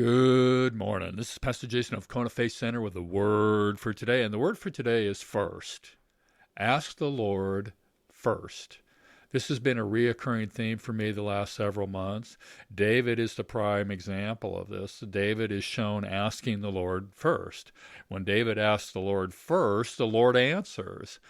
Good morning. This is Pastor Jason of Kona Faith Center with the word for today. And the word for today is first. Ask the Lord first. This has been a reoccurring theme for me the last several months. David is the prime example of this. David is shown asking the Lord first. When David asks the Lord first, the Lord answers.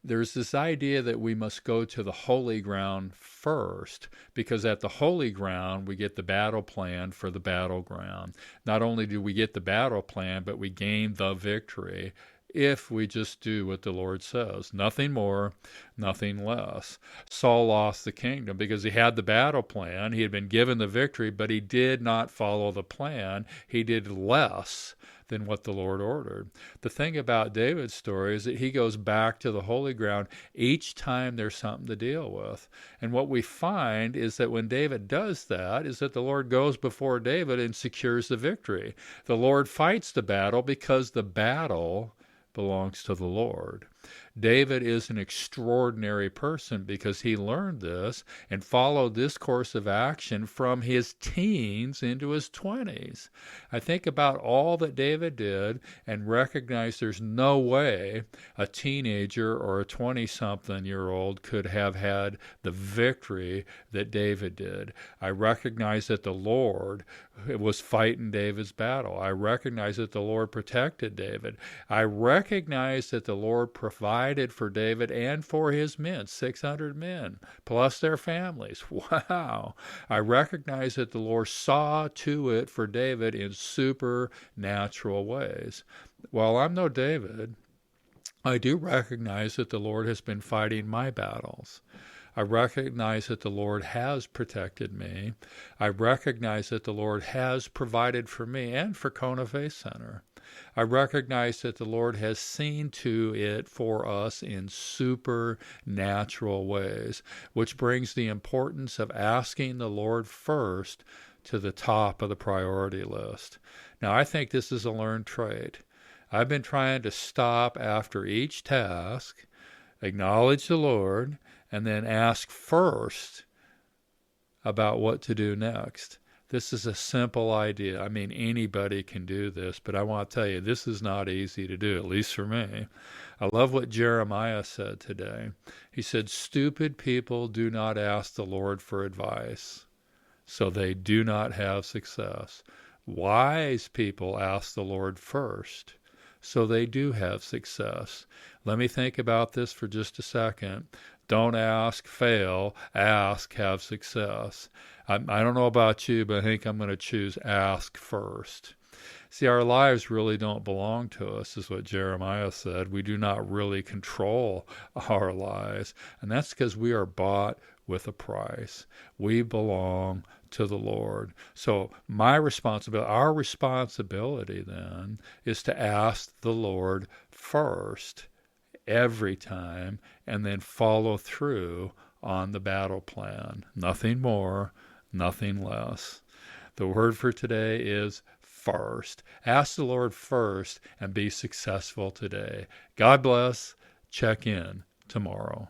There's this idea that we must go to the holy ground first, because at the holy ground we get the battle plan for the battleground. Not only do we get the battle plan, but we gain the victory if we just do what the Lord says. Nothing more, nothing less. Saul lost the kingdom because he had the battle plan. He had been given the victory, but he did not follow the plan. He did less than what the Lord ordered. The thing about David's story is that he goes back to the holy ground each time there's something to deal with. And what we find is that when David does that, is that the Lord goes before David and secures the victory. The Lord fights the battle because the battle belongs to the Lord. David is an extraordinary person because he learned this and followed this course of action from his teens into his 20s. I think about all that David did and recognize there's no way a teenager or a 20-something-year-old could have had the victory that David did. I recognize that the Lord was fighting David's battle. I recognize that the Lord protected David. I recognize that the Lord provided for David and for his men, 600 men, plus their families. Wow. I recognize that the Lord saw to it for David in supernatural ways. While I'm no David, I do recognize that the Lord has been fighting my battles. I recognize that the Lord has protected me. I recognize that the Lord has provided for me and for Kona Faith Center. I recognize that the Lord has seen to it for us in supernatural ways, which brings the importance of asking the Lord first to the top of the priority list. Now, I think this is a learned trait. I've been trying to stop after each task, acknowledge the Lord, and then ask first about what to do next. This is a simple idea. I mean, anybody can do this, but I want to tell you, this is not easy to do, at least for me. I love what Jeremiah said today. He said, "Stupid people do not ask the Lord for advice, so they do not have success. Wise people ask the Lord first, so they do have success." Let me think about this for just a second. Don't ask, fail. Ask, have success. I don't know about you, but I think I'm going to choose ask first. See, our lives really don't belong to us, is what Jeremiah said. We do not really control our lives. And that's because we are bought with a price. We belong to the Lord. So our responsibility then is to ask the Lord first every time and then follow through on the battle plan. Nothing more, nothing less. The word for today is first. Ask the Lord first and be successful today. God bless. Check in tomorrow.